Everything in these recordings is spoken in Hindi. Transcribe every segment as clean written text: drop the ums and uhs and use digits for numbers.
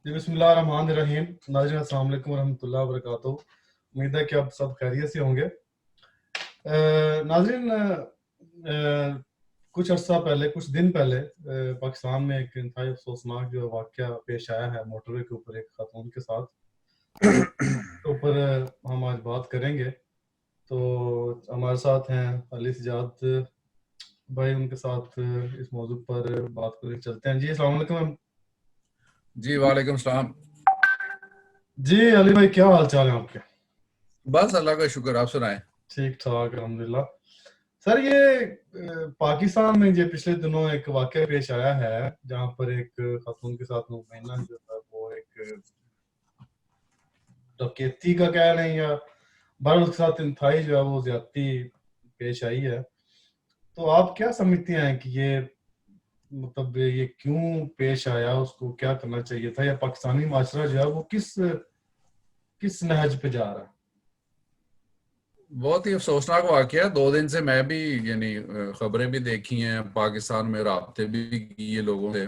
जी बिस्मिल्लाहिर्रहमानिर्रहीम। नाज़रीन अस्सलाम वालेकुम रहमतुल्लाहि व बरकातुहू। उम्मीद है कि आप सब खैरियत से होंगे। नाज़रीन, कुछ अर्सा पहले, कुछ दिन पहले पाकिस्तान में एक इंतहाई अफसोसनाक जो वाक़या पेश आया है मोटरवे के ऊपर एक खातून के साथ। तो ऊपर हम आज बात करेंगे। तो हमारे साथ हैं अली सजाद भाई, उनके साथ इस मौजू पर बात करके चलते हैं। जी अस्सलाम वालेकुम। जी वालेकुम सलाम। जी अली भाई, क्या हाल चाल है आपके? बस अल्लाह का शुक्र, आप सुनाएं। ठीक ठाक अल्हम्दुलिल्लाह। सर, ये पाकिस्तान में जो पिछले दिनों एक वाक़या पेश आया है, जहाँ पर एक खातून के साथ मुबैना जो है वो एक डकैती का कह लें, या बहरहाल उसके साथ इंतहाई जो है वो ज्यादती पेश आई है। तो आप क्या समझते हैं कि ये मतलब ये क्यों पेश आया, उसको क्या करना चाहिए था, या पाकिस्तानी माशरा जो है वो किस किस नहज पे जा रहा है? बहुत ही अफसोसनाक वाकया। 2 दिन से मैं भी यानी खबरें भी देखी हैं, पाकिस्तान में राब्ते भी किए लोगों से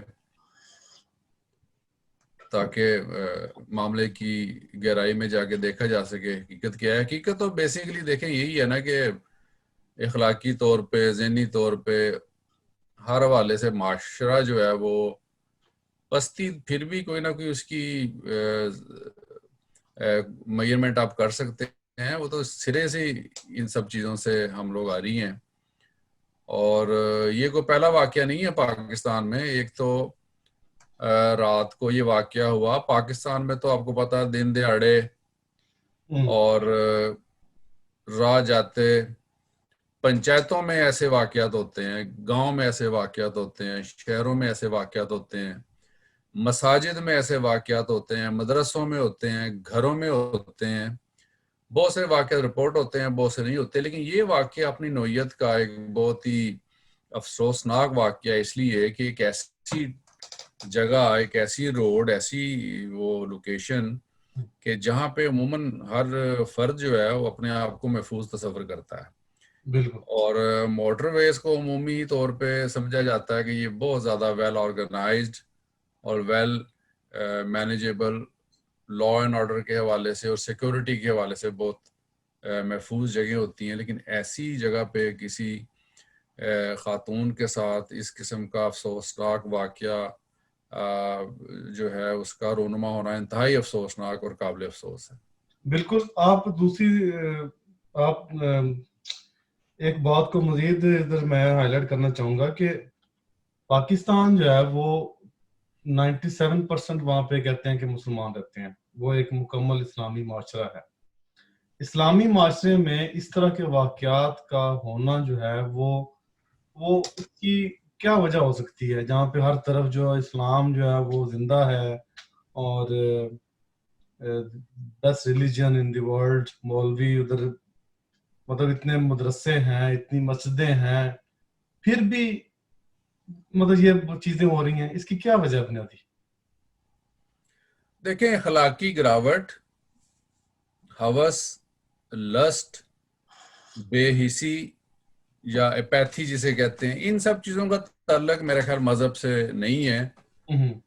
ताकि मामले की गहराई में जाके देखा जा सके हकीकत क्या है। हकीकत तो बेसिकली देखें यही है ना कि इखलाकी तौर पे, ज़हनी तौर पे, हर हवाले से माशरा जो है वो पस्ती, फिर भी कोई ना कोई उसकी मेजरमेंट आप कर सकते हैं। वो तो सिरे से इन सब चीज़ों से हम लोग आ रही हैं। और ये कोई पहला वाकया नहीं है पाकिस्तान में। एक तो रात को ये वाकया हुआ पाकिस्तान में, तो आपको पता है दिन दहाड़े हम्म। और राह जाते पंचायतों में ऐसे वाकयात होते हैं, गांव में ऐसे वाकयात होते हैं, शहरों में ऐसे वाकयात होते हैं, मसाजिद में ऐसे वाकयात होते हैं, मदरसों में होते हैं, घरों में होते हैं। बहुत से वाकया रिपोर्ट होते हैं, बहुत से नहीं होते। लेकिन ये वाकया अपनी नौयत का एक बहुत ही अफसोसनाक वाकया इसलिए है कि एक ऐसी जगह, एक ऐसी रोड, ऐसी वो लोकेशन कि जहाँ पे अमूमन हर फर्द जो है वो अपने आप को महफूज तस्वर करता है। बिल्कुल। और मोटरवेज को अमूमी तौर पे समझा जाता है कि ये बहुत ज़्यादा वेल ऑर्गेनाइज्ड और well manageable, law and order के हवाले से और सिक्योरिटी के हवाले से बहुत महफूज जगह होती हैं। लेकिन ऐसी जगह पे किसी खातून के साथ इस किस्म का अफसोसनाक वाकया जो है उसका रोनुमा होना इंतहाई अफसोसनाक और काबिल अफसोस है। बिल्कुल। आप दूसरी आप एक बात को मजीद इधर मैं हाईलाइट करना चाहूंगा कि पाकिस्तान जो है वो 97% वहां पे कहते हैं कि मुसलमान रहते हैं। वो एक मुकम्मल इस्लामी माशरा है। इस्लामी माशरे में इस तरह के वाकयात का होना जो है वो उसकी क्या वजह हो सकती है, जहाँ पे हर तरफ जो है इस्लाम जो है वो जिंदा है, और best religion in the world, मौलवी उधर, मतलब इतने मदरसे हैं, इतनी मस्जिदें हैं, फिर भी मतलब ये चीजें हो रही हैं। इसकी क्या वजह है बुनियादी? देखें, अखलाकी गिरावट, हवस, लस्ट, बेहिसी या एपैथी जिसे कहते हैं, इन सब चीज़ों का ताल्लुक मेरे ख्याल मज़हब से नहीं है। हम्म।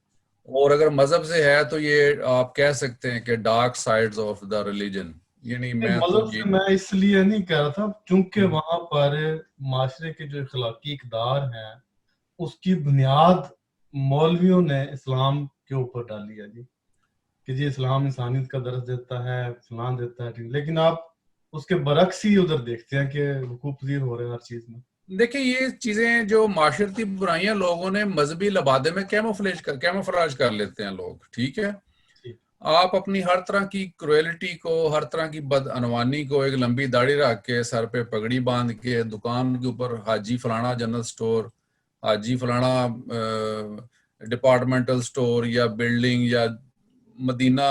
और अगर मज़हब से है तो ये आप कह सकते हैं कि dark sides of the religion. यानी नहीं, मैं तो मदद ये से मैं इसलिए नहीं कह रहा था क्योंकि वहां पर माशरे के जो इखलाकी इकदार हैं उसकी बुनियाद मौलवियों ने इस्लाम के ऊपर डाली है जी, कि जी इस्लाम इंसानियत का दर्ज देता है, फलान देता है, ठीक। लेकिन आप उसके बरक्स ही उधर देखते हैं कि वकूफ पजीर हो रहे हैं हर चीज में। देखिए, ये चीज़ें जो माशरती बुराइयां लोगों ने मजहबी लबादे में कैमोफ्लेज कर लेते हैं लोग, ठीक है। ठीक। आप अपनी हर तरह की क्रुएलिटी को, हर तरह की बदअनवानी को एक लंबी दाढ़ी रख के, सर पे पगड़ी बांध के, दुकान के ऊपर हाजी फलाना जनरल स्टोर, हाजी फलाना डिपार्टमेंटल स्टोर या बिल्डिंग, या मदीना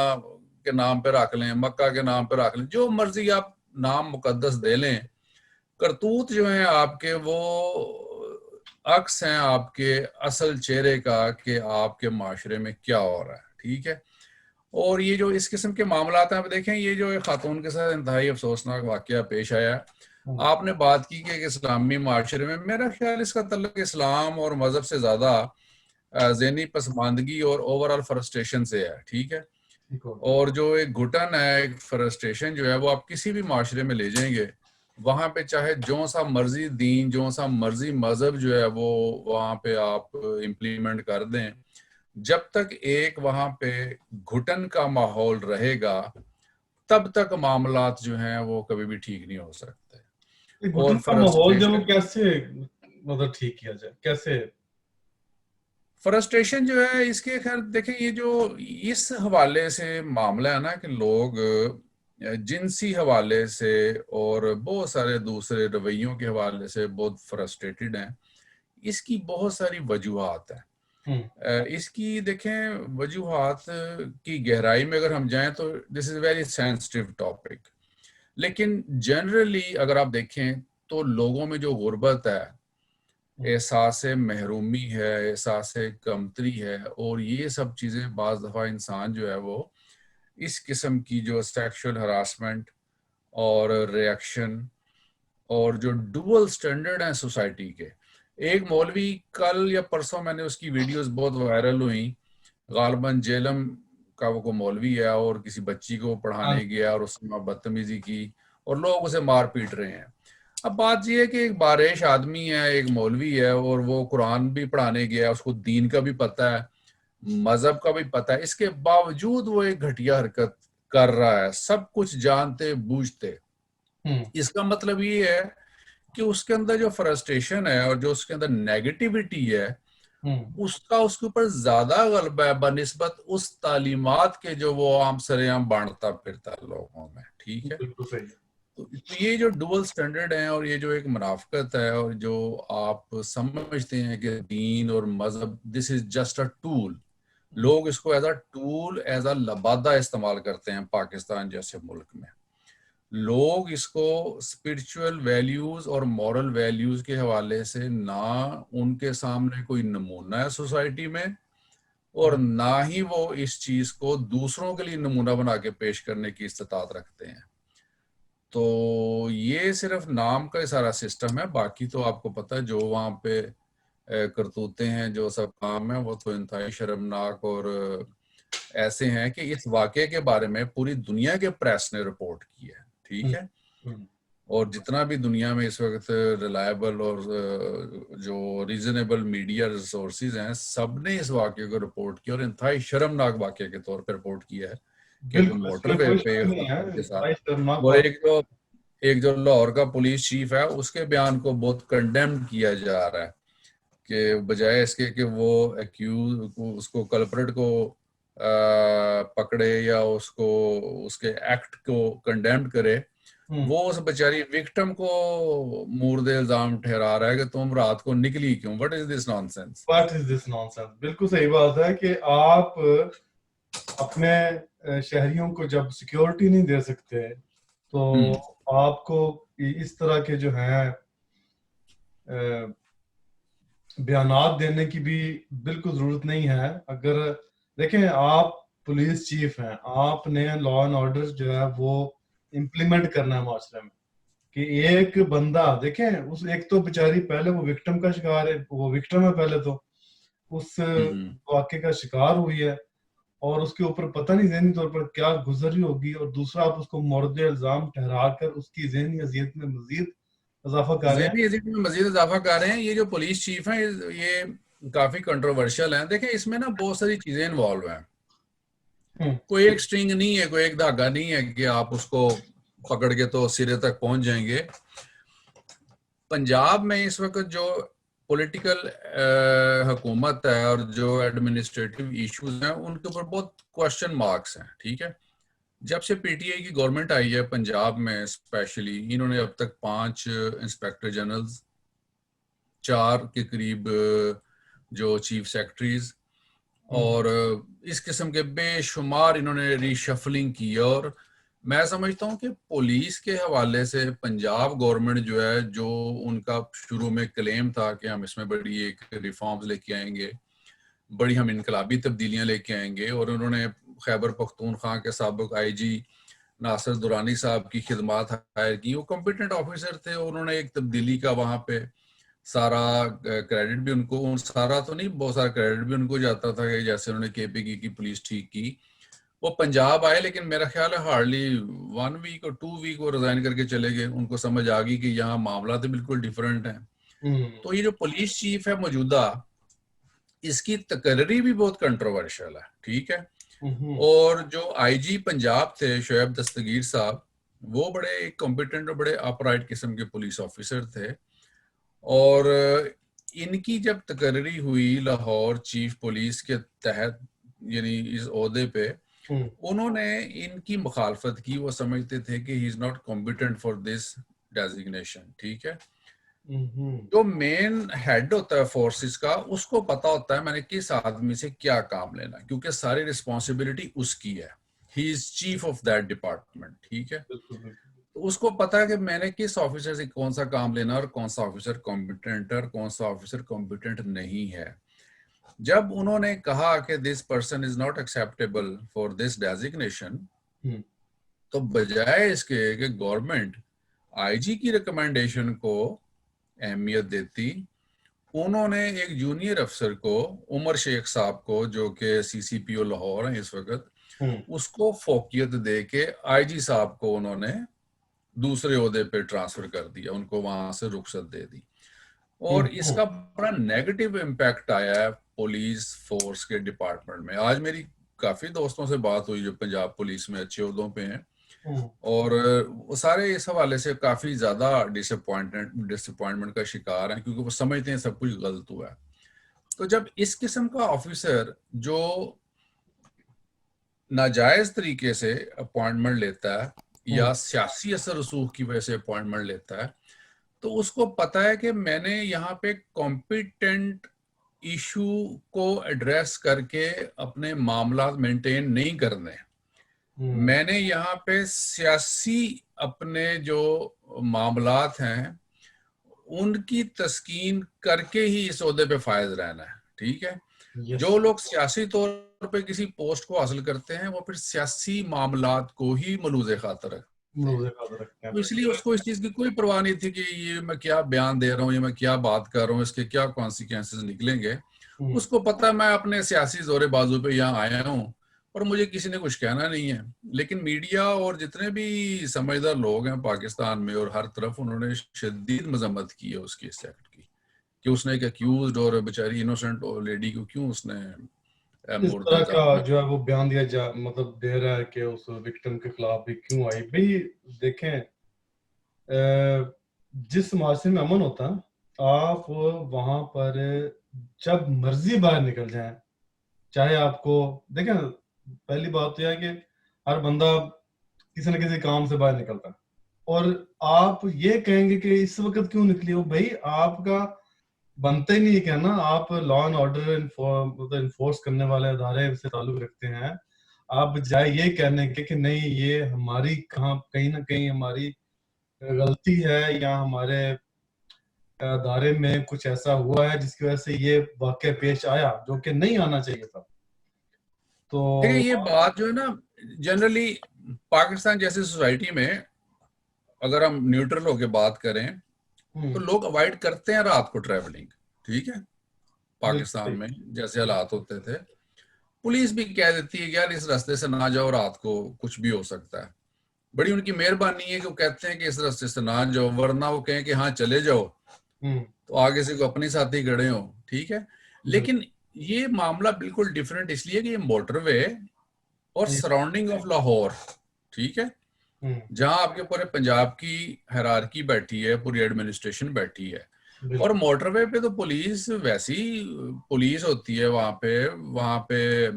के नाम पे रख लें, मक्का के नाम पे रख लें, जो मर्जी आप नाम मुकद्दस दे लें। करतूत जो है आपके वो अक्स हैं आपके असल चेहरे का कि आपके माशरे में क्या हो रहा है, ठीक है। और ये जो इस किस्म के मामला हैं, आप देखें, ये जो एक खातून के साथ इंतहाई अफसोसनाक वाकया पेश आया है। हम्म। आपने बात की कि इस्लामी माशरे में, मेरा ख्याल इसका तल्लुक इस्लाम और मजहब से ज्यादा ज़हनी पसमानदगी और ओवरऑल फ्रस्ट्रेशन से है, ठीक है। ठीक हो। और जो एक घुटन है, एक फ्रस्ट्रेशन जो है, वो आप किसी भी माशरे में ले जाएंगे, वहाँ पे चाहे जो सा मर्जी दीन, जो सा मर्जी मजहब जो है वो वहाँ पे आप इम्प्लीमेंट कर दें, जब तक एक वहाँ पे घुटन का माहौल रहेगा, तब तक मामलात जो हैं वो कभी भी ठीक नहीं हो सकते। घुटन और का माहौल जो वो फ्रस्ट्रेशन कैसे मतलब ठीक किया जाए, कैसे? फ्रस्ट्रेशन जो है इसके, खैर देखें, ये जो इस हवाले से मामला है ना कि लोग जिनसी हवाले से और बहुत सारे दूसरे रवैयों के हवाले से बहुत फ्रस्ट्रेटेड हैं। इसकी बहुत सारी वजूहात हैं। इसकी देखें वजूहात की गहराई में अगर हम जाएं तो this is very sensitive topic, लेकिन जनरली अगर आप देखें तो लोगों में जो गुर्बत है, एहसास महरूमी है, एहसास कमतरी है, और ये सब चीज़ें बाज़ दफ़ा इंसान जो है वो इस किस्म की जो सेक्सुअल हरासमेंट और रिएक्शन और जो डुअल स्टैंडर्ड हैं सोसाइटी के। एक मौलवी, कल या परसों मैंने उसकी वीडियोस बहुत वायरल हुई, गालबन जेलम का वो को मौलवी है और किसी बच्ची को हाँ। पढ़ाने गया और उसने बदतमीजी की और लोग उसे मार पीट रहे हैं। अब बात यह है कि एक बारिश आदमी है, एक मौलवी है, और वो कुरान भी पढ़ाने गया, उसको दीन का भी पता है, मजहब का भी पता है, इसके बावजूद वो एक घटिया हरकत कर रहा है, सब कुछ जानते बूझते। इसका मतलब ये है कि उसके अंदर जो फ्रस्ट्रेशन है और जो उसके अंदर नेगेटिविटी है, उसका उसके ऊपर ज्यादा गलबा है बनिस्बत उस तालीमात के जो वो आम सरेआम बांटता फिरता है लोगों में, ठीक है। बिल्कुल सही। तो ये जो डुअल स्टैंडर्ड है और ये जो एक मुनाफकत है और जो आप समझते हैं कि दीन और मजहब this is just a tool, लोग इसको as a tool, as a लबादा इस्तेमाल करते हैं पाकिस्तान जैसे मुल्क में। लोग इसको स्पिरिचुअल वैल्यूज और मॉरल वैल्यूज के हवाले से ना उनके सामने कोई नमूना है सोसाइटी में, और ना ही वो इस चीज को दूसरों के लिए नमूना बना के पेश करने की इस्तात रखते हैं। तो ये सिर्फ नाम का ही सारा सिस्टम है, बाकी तो आपको पता है जो वहाँ पे करतूतें हैं, जो सब काम है, वो तो इंतहाई शर्मनाक और ऐसे हैं कि इस वाक़े के बारे में पूरी दुनिया के प्रेस ने रिपोर्ट की है, ठीक है। और जितना भी दुनिया में इस वक्त रिलायबल और जो रीजनेबल मीडिया रिसोर्सेज हैं, सब ने इस वाक़े को रिपोर्ट किया और इंतहाई शर्मनाक वाक़े के तौर पर रिपोर्ट किया है कि एक बिल्कुल, इसमें मोटरवे कोई पे शक नहीं है, खातून के साथ, बड़ा शर्मनाक और बात। एक जो लाहौर का पुलिस चीफ है, उसके बयान को बहुत कंडेम किया जा रहा है कि बजाय इसके कि वो एक्यूज को, उसको कल्प्रेट को पकड़े या उसको उसके एक्ट को कंडेम करे, वो उस बेचारी विक्टिम को मुर्दे इल्जाम ठहरा रहा है कि तुम रात को निकली क्यों। What is this nonsense? What is this nonsense? बिल्कुल सही बात है कि आप अपने शहरियों को जब सिक्योरिटी नहीं दे सकते तो आपको इस तरह के जो हैं बयानात देने की भी बिल्कुल जरूरत नहीं है। अगर देखें, आप पुलिस चीफ हैं, आपने लॉ एंड ऑर्डर जो है वो इम्प्लीमेंट करना है माशरे में। कि एक बंदा देखें, उस एक तो बेचारी पहले वो विक्टिम का शिकार है, वो विक्टिम है पहले तो उस वाक्य का शिकार हुई है, और उसके ऊपर पता नहीं ज़हनी तौर पर क्या गुजर रही होगी, और दूसरा आप उसको मोर्द इल्जाम ठहरा कर उसकी ज़हनी अजियत में मजीद इजाफा कर रहे ज़हनी अजीज में मजीद इजाफा कर रहे हैं। ये जो पुलिस चीफ हैं, ये काफी कंट्रोवर्शियल हैं। देखिए, इसमें ना बहुत सारी चीजें इन्वॉल्व हैं। हैं। कोई एक स्ट्रिंग नहीं है, कोई एक धागा नहीं है कि आप उसको पकड़ के तो सिरे तक पहुंच जाएंगे। पंजाब में इस वक्त जो पॉलिटिकल हुकूमत है और जो एडमिनिस्ट्रेटिव इश्यूज हैं, उनके ऊपर बहुत क्वेश्चन मार्क्स हैं, ठीक है। जब से पीटीआई की गवर्नमेंट आई है पंजाब में स्पेशली, इन्होंने अब तक 5 इंस्पेक्टर जनरल्स, 4 के करीब जो चीफ सेक्रेटरीज, और इस किस्म के बेशुमार इन्होंने रीशफलिंग की। और मैं समझता हूँ कि पुलिस के हवाले से पंजाब गवर्नमेंट जो है, जो उनका शुरू में क्लेम था कि हम इसमें बड़ी एक रिफॉर्म्स लेके आएंगे, बड़ी हम इनकलाबी तब्दीलियां लेके आएंगे, और उन्होंने खैबर पख्तूनख्वा के साबिक आईजी नासिर दुरानी साहब की खिदमात हायर की। वो कॉम्पिटेंट ऑफिसर थे, उन्होंने एक तब्दीली का वहाँ पे सारा क्रेडिट भी उनको, सारा तो नहीं, बहुत सारा क्रेडिट भी उनको जाता था कि जैसे उन्होंने केपी की पुलिस ठीक की। वो पंजाब आए, लेकिन मेरा ख्याल है हार्डली 1 वीक और 2 वीक वो रिजाइन करके चले गए। उनको समझ आ गई कि यहाँ मामला तो बिल्कुल डिफरेंट है। तो ये जो पुलिस चीफ है मौजूदा, इसकी तकर्री भी बहुत कंट्रोवर्शियल है, ठीक है। और जो आईजी पंजाब थे शोएब दस्तगीर साहब, वो बड़े कॉम्पिटेंट और बड़े अपराइट किस्म के पुलिस ऑफिसर थे। और इनकी जब तकर्री हुई लाहौर चीफ पुलिस के तहत, यानी इस ओहदे पे, उन्होंने इनकी मुखालफत की। वो समझते थे कि he is not competent for this designation, ठीक है। जो मेन हेड होता है फोर्सेस का, उसको पता होता है मैंने किस आदमी से क्या काम लेना, क्योंकि सारी रिस्पॉन्सिबिलिटी उसकी है। He is chief of that department, ठीक है। तो उसको पता है कि मैंने किस ऑफिसर से कौन सा काम लेना और कौन सा ऑफिसर कॉम्पिटेंट है और कौन सा ऑफिसर कॉम्पिटेंट नहीं है। जब उन्होंने कहा कि this person is not acceptable for this designation, तो बजाय इसके कि गवर्नमेंट आईजी की रिकमेंडेशन को अहमियत देती, उन्होंने एक जूनियर अफसर को, उमर शेख साहब को, जो कि सीसीपीओ लाहौर हैं इस वक्त, उसको फोकियत दे के आईजी साहब को उन्होंने दूसरे ओहदे पे ट्रांसफर कर दिया, उनको वहां से रुखसत दे दी। और इसका बड़ा नेगेटिव इम्पैक्ट आया है पुलिस फोर्स के डिपार्टमेंट में। आज मेरी काफी दोस्तों से बात हुई जो पंजाब पुलिस में अच्छे ओहदों पे हैं, और वो सारे इस हवाले से काफी ज्यादा डिसअपॉइंटमेंट का शिकार हैं, क्योंकि वो समझते हैं सब कुछ गलत हुआ है। तो जब इस किस्म का ऑफिसर जो नाजायज तरीके से अपॉइंटमेंट लेता है या सियासी असर रसूख की वजह से अपॉइंटमेंट लेता है, तो उसको पता है कि मैंने यहाँ पे कॉम्पिटेंट इशू को एड्रेस करके अपने मामला मेंटेन नहीं करने, मैंने यहाँ पे सियासी अपने जो मामलात हैं उनकी तस्कीन करके ही इस ओहदे पे फायद रहना है, ठीक है। जो लोग सियासी तौर पे किसी पोस्ट को हासिल करते हैं, वो फिर सियासी मामलात को ही मलूज़े खातर रखते हैं। तो इसलिए उसको इस चीज की कोई परवाह नहीं थी कि ये मैं क्या बयान दे रहा हूँ, ये मैं क्या बात कर रहा हूँ, इसके क्या कॉन्सिक्वेंसेस निकलेंगे। उसको पता मैं अपने सियासी जोरे बाजू पे यहाँ आया हूँ और मुझे किसी ने कुछ कहना नहीं है। लेकिन मीडिया और जितने भी समझदार लोग हैं पाकिस्तान में और हर तरफ, उन्होंने शदीद मजम्मत की है उसकी, इस एक्ट की, कि उसने एक अक्यूज्ड और बेचारी इनोसेंट लेडी को क्यों उसने इस तरह का जो है वो बयान दिया मतलब दे रहा है कि उस विक्टिम के खिलाफ भी क्यों आई। भाई देखें, जिस माशरे में अमन होता है, आप वहां पर जब मर्जी बाहर निकल जाएं, चाहे आपको देखें, पहली बात तो यह है कि हर बंदा किसी न किसी काम से बाहर निकलता है, और आप ये कहेंगे कि इस वक्त क्यों निकली हो, भाई आपका बनता ही नहीं कहना। आप लॉ एंड ऑर्डर इन्फोर्स करने वाले अदारे से ताल्लुक रखते हैं, आप बजाय ये कहने के कि नहीं ये हमारी कहीं ना कहीं हमारी गलती है या हमारे अदारे में कुछ ऐसा हुआ है जिसकी वजह से ये वाकया पेश आया जो कि नहीं आना चाहिए था। तो ये बात जो है ना, जनरली पाकिस्तान जैसी सोसाइटी में अगर हम न्यूट्रल होके बात करें तो लोग अवॉइड करते हैं रात को ट्रैवलिंग, ठीक है। पाकिस्तान में जैसे हालात होते थे, पुलिस भी कह देती है यार इस रास्ते से ना जाओ, रात को कुछ भी हो सकता है। बड़ी उनकी मेहरबानी है कि वो कहते हैं कि इस रास्ते से ना जाओ, वरना वो कहें कि हाँ चले जाओ, तो आगे से को अपने साथ ही खड़े हो, ठीक है। लेकिन ये मामला बिल्कुल डिफरेंट इसलिए कि ये मोटरवे और सराउंडिंग ऑफ लाहौर, ठीक है, जहां आपके पूरे पंजाब की हायरार्की बैठी है, पूरी एडमिनिस्ट्रेशन बैठी है, और मोटरवे पे तो पुलिस वैसी पुलिस होती है वहां पे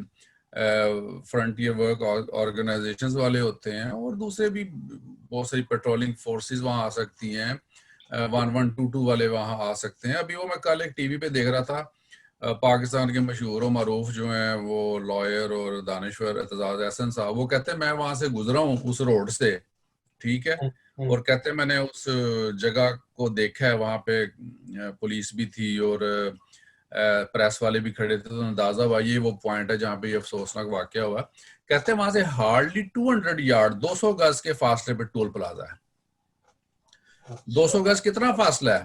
फ्रंटियर वर्क ऑर्गेनाइजेशंस वाले होते हैं और दूसरे भी बहुत सारी पेट्रोलिंग फोर्सेस वहां आ सकती हैं, 1122 वाले वहां आ सकते हैं। अभी वो मैं कल एक टीवी पे देख रहा था, पाकिस्तान के मशहूर और मरूफ जो हैं वो लॉयर और दानिश्वर एतजाज एहसन साहब, वो कहते हैं मैं वहां से गुजरा हूँ उस रोड से, ठीक है, और कहते हैं मैंने उस जगह को देखा है, वहां पे पुलिस भी थी और प्रेस वाले भी खड़े थे, तो अंदाजा हुआ ये वो पॉइंट है जहाँ पे ये अफसोसनाक वाकया हुआ। कहते हैं वहां से हार्डली 200 यार्ड 200 गज के फासले पे टोल प्लाजा है। 200 गज कितना फासला है?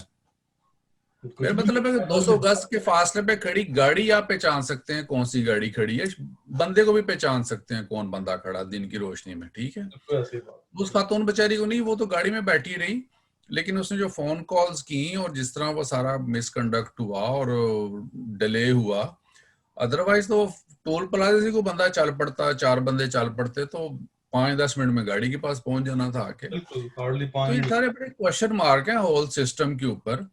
कुछ मेरा भी मतलब है कि 200 गज के फासले पे खड़ी गाड़ी आप पहचान सकते हैं कौन सी गाड़ी खड़ी है, बंदे को भी पहचान सकते हैं कौन बंदा खड़ा दिन की रोशनी में, ठीक है। बिल्कुल ऐसी बात। उस खातून बेचारी को नहीं, वो तो गाड़ी में बैठी रही, लेकिन उसने जो फोन कॉल्स की और जिस तरह वो सारा मिसकंडक्ट हुआ और डिले हुआ, अदरवाइज तो टोल प्लाजा से को बंदा चल पड़ता, 4 बंदे चल पड़ते तो 5-10 मिनट में गाड़ी के पास पहुंच जाना था आके। बिल्कुल हार्डली तो 5 ये मिनट। सारे बड़े क्वेश्चन मार्क हैं होल सिस्टम के ऊपर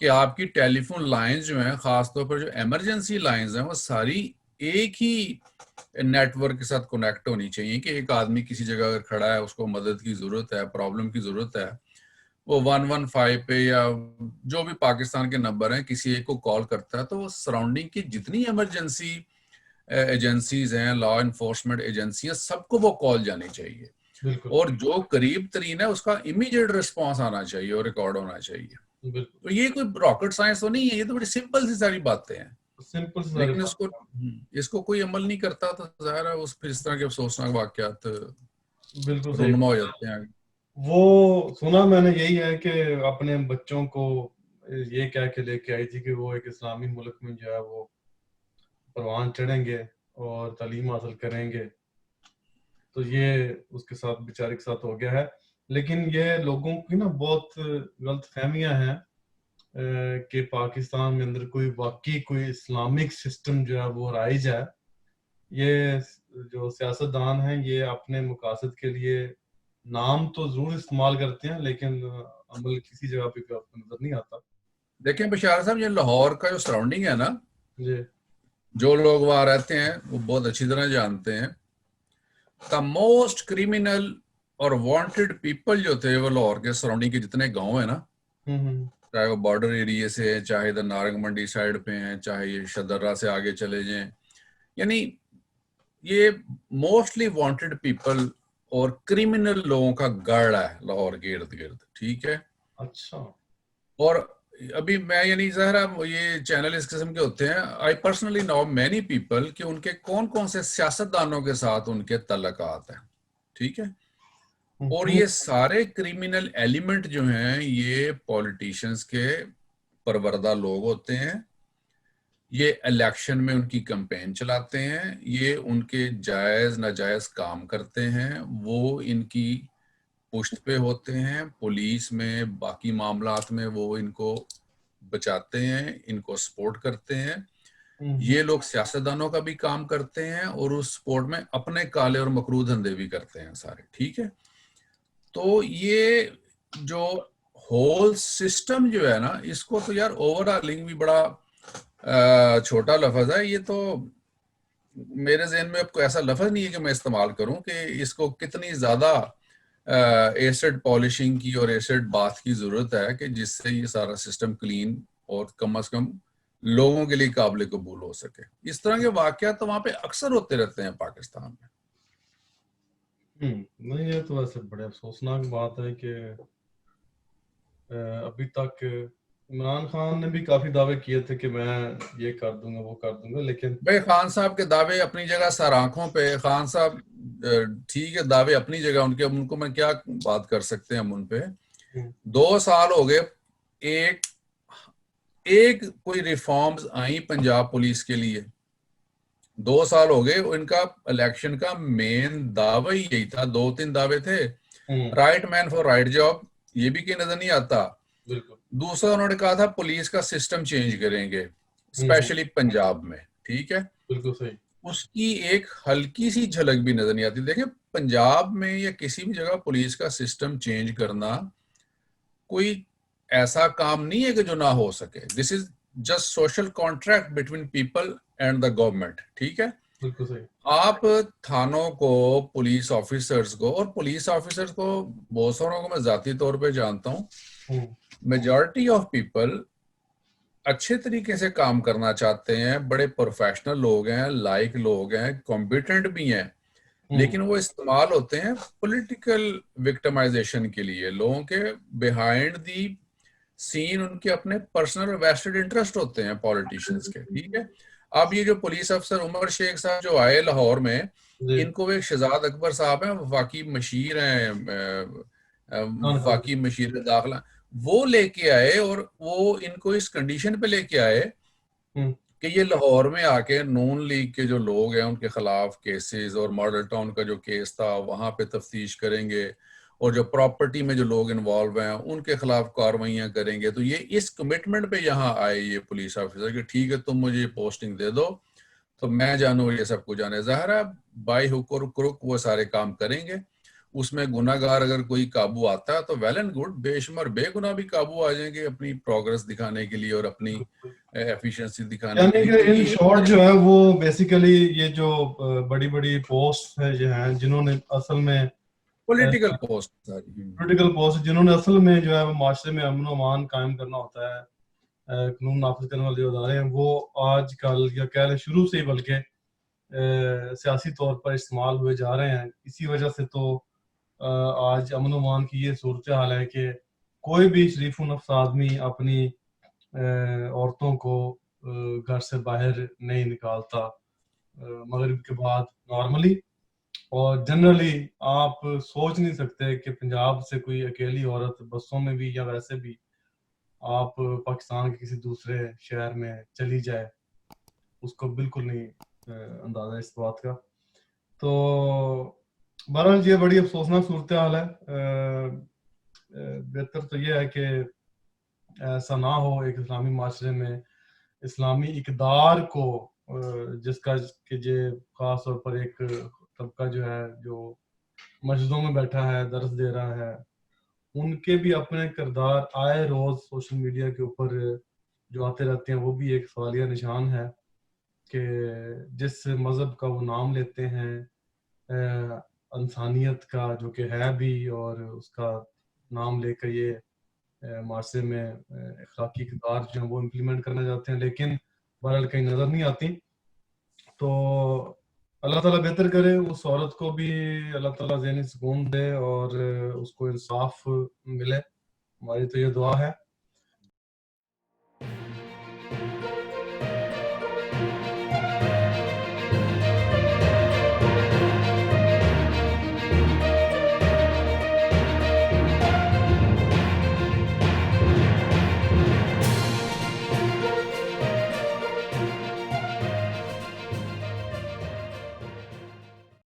कि आपकी टेलीफोन लाइंस जो हैं, खासतौर पर जो इमरजेंसी लाइंस हैं, वो सारी एक ही नेटवर्क के साथ कनेक्ट होनी चाहिए कि एक आदमी किसी जगह अगर खड़ा है, उसको मदद की जरूरत है, प्रॉब्लम की जरूरत है, वो 115 पे या जो भी पाकिस्तान के नंबर हैं किसी एक को कॉल करता है, तो वो सराउंडिंग की जितनी इमरजेंसी एजेंसीज हैं, लॉ इन्फोर्समेंट एजेंसियां, सबको वो कॉल जानी चाहिए बिल्कुल और जो करीब तरीन है उसका इमीडिएट रिस्पांस आना चाहिए और रिकॉर्ड होना चाहिए। बिल्कुल। तो ये कोई रॉकेट साइंस तो नहीं है, ये तो बड़ी सिंपल सी सारी बातें हैं, सिंपल से सारी लेकिन बात। इसको कोई अमल नहीं करता तो जाहिर है उस फिर इस तरह के अफसोसनाक वाकयात बिल्कुल सही रूनुमा हो बात। जाते हैं। वो सुना मैंने यही है कि अपने बच्चों को ये कह के लेके आई थी कि वो एक इस्लामी मुल्क में जो है वो परवान चढ़ेंगे और तालीम हासिल करेंगे। तो ये उसके साथ बेचारे के साथ हो गया है। लेकिन ये लोगों की ना बहुत गलत फहमियां हैं कि पाकिस्तान में अंदर कोई वाकई कोई इस्लामिक सिस्टम जो है वो राइज है। ये जो सियासतदान हैं ये अपने मकासद के लिए नाम तो जरूर इस्तेमाल करते हैं, लेकिन अमल किसी जगह पे आपको नजर नहीं आता। देखें बशार साहब, ये लाहौर का जो सराउंडिंग है ना, जी। जो लोग वहां रहते हैं वो बहुत अच्छी तरह जानते हैं द मोस्ट क्रिमिनल और वांटेड पीपल जो थे वो लाहौर के सराउंडिंग के जितने गांव है ना, हम्म। चाहे वो बॉर्डर एरिया से है, चाहे इधर नारंग मंडी साइड पे हैं, चाहे ये शदर्रा से आगे चले जाएं, यानी ये मोस्टली वांटेड पीपल और क्रिमिनल लोगों का गढ़ है लाहौर के इर्द गिर्द, ठीक है। अच्छा। और अभी मैं यानी जहरा ये चैनल इस किस्म के होते हैं, I personally know many people कि उनके कौन कौन से सियासतदानों के साथ उनके तल्लुकात हैं, ठीक है। और हम्म। ये सारे क्रिमिनल एलिमेंट जो हैं ये पॉलिटिशियंस के परवरदा लोग होते हैं, ये इलेक्शन में उनकी कैंपेन चलाते हैं, ये उनके जायज नाजायज काम करते हैं, वो इनकी पुश्त पे होते हैं, पुलिस में बाकी मामलात में वो इनको बचाते हैं, इनको सपोर्ट करते हैं। ये लोग सियासतदानों का भी काम करते हैं और उस सपोर्ट में अपने काले और मकरू धंधे भी करते हैं सारे, ठीक है। तो ये जो होल सिस्टम जो है ना, इसको तो यार ओवरऑलिंग भी बड़ा छोटा लफ्ज है ये तो। मेरे जहन में अब कोई ऐसा लफ्ज नहीं है कि मैं इस्तेमाल करूं कि इसको कितनी ज्यादा एसिड पॉलिशिंग की और एसिड बाथ की जरूरत है कि जिससे ये सारा सिस्टम क्लीन और कम से कम लोगों के लिए काबिल कबूल हो सके। इस तरह के वाकयात तो वहां पे अक्सर होते रहते हैं पाकिस्तान में। नहीं, ये तो वैसे बड़े अफसोसनाक बात है कि अभी तक इमरान खान ने भी काफी दावे किए थे कि मैं ये कर दूंगा वो कर दूंगा, लेकिन भाई खान साहब के दावे अपनी जगह सर आंखों पे, खान साहब ठीक है, दावे अपनी जगह उनके, उनको मैं क्या बात कर सकते हैं हम उन पे। 2 साल हो गए, एक एक कोई रिफॉर्म्स आई पंजाब पुलिस के लिए, 2 साल हो गए। इनका इलेक्शन का मेन दावा ही यही था, 2-3 दावे थे। Right man for right job, ये भी कहीं नजर नहीं आता। बिल्कुल दूसरा उन्होंने कहा था पुलिस का सिस्टम चेंज करेंगे स्पेशली पंजाब में, ठीक है। बिल्कुल सही। उसकी एक हल्की सी झलक भी नजर नहीं आती। देखिए पंजाब में या किसी भी जगह पुलिस का सिस्टम चेंज करना कोई ऐसा काम नहीं है कि जो ना हो सके। This is just social contract between people and the government, ठीक है। बिल्कुल सही। आप थानों को, पुलिस ऑफिसर्स को, और पुलिस ऑफिसर्स को बहुत सारों को मैं जाती तौर पे जानता हूँ, मेजॉरिटी ऑफ पीपल अच्छे तरीके से काम करना चाहते हैं, बड़े प्रोफेशनल लोग हैं, लाइक लोग हैं, कॉम्पिटेंट भी हैं, लेकिन वो इस्तेमाल होते हैं पॉलिटिकल विक्टिमाइजेशन के लिए। लोगों के बिहाइंड दी सीन उनके अपने पर्सनल वेस्टेड इंटरेस्ट होते हैं पॉलिटिशियंस के, ठीक है। अब ये जो पुलिस अफसर उमर शेख साहब जो आए लाहौर में, जी। इनको एक शहजाद अकबर साहब हैं, वफाकी मशीर हैं, खान खान वफाकी मशीर दाखिला, वो लेके आए और वो इनको इस कंडीशन पे लेके आए कि ये लाहौर में आके नून लीग के जो लोग हैं उनके खिलाफ केसेस, और मॉडल टाउन का जो केस था वहां पे तफ्तीश करेंगे, और जो प्रॉपर्टी में जो लोग इन्वॉल्व हैं उनके खिलाफ कार्रवाइयां करेंगे। तो ये इस कमिटमेंट पे यहाँ आए ये पुलिस ऑफिसर कि ठीक है तुम मुझे पोस्टिंग दे दो तो मैं जानू ये सब कुछ जाने। ज़ाहिर है बाई हुक और क्रुक वो सारे काम करेंगे, उसमें गुनाहगार अगर कोई काबू आता है तो वेल एंड गुड, बेशुमार बेगुनाह भी काबू आ जाएंगे अपनी प्रोग्रेस दिखाने के लिए और अपनी एफिशिएंसी दिखाने के यानी लिए। कि क्योंकि इन शॉर्ट जो है वो बेसिकली ये जो बड़ी बड़ी पोस्ट है जो हैं जिन्होंने असल में पॉलिटिकल पोस्ट सारी। पॉलिटिकल पोस्ट जिन्होंने असल में जो है वो माशरे में अमन अमान कायम करना होता है, कानून नाफिज करने वाले जो अदारे हैं वो आजकल या कह लें शुरू से ही बल्कि सियासी तौर पर इस्तेमाल हुए जा रहे हैं। इसी वजह से तो आज अमन अमान की ये सूरत हाल है कि कोई भी शरीफ नफ्स आदमी अपनी औरतों को घर से बाहर नहीं निकालता मगरिब के बाद नॉर्मली। और जनरली आप सोच नहीं सकते कि पंजाब से कोई अकेली औरत बसों में भी या वैसे भी आप पाकिस्तान के किसी दूसरे शहर में चली जाए, उसको बिल्कुल नहीं अंदाजा इस बात का। तो बहरहाल ये बड़ी अफसोसनाक सूरत हाल है। बेहतर तो ये है कि ऐसा ना हो एक इस्लामी माशरे में इस्लामी इकदार को जिसका कि जे खास तौर पर एक तबका जो है जो मस्जिदों में बैठा है दर्स दे रहा है, उनके भी अपने किरदार आए रोज सोशल मीडिया के ऊपर जो आते रहते हैं वो भी एक सवालिया निशान है कि जिस मज़हब का वो नाम लेते हैं इंसानियत का जो कि है भी, और उसका नाम लेकर ये माशरे में अखलाकी किरदार जो है वो इम्प्लीमेंट करना चाहते हैं, लेकिन बहरहाल कहीं नज़र नहीं आती। तो अल्लाह ताला बेहतर करे, उस औरत को भी अल्लाह ताला ज़हनी सुकून दे और उसको इंसाफ मिले, हमारी तो ये दुआ है।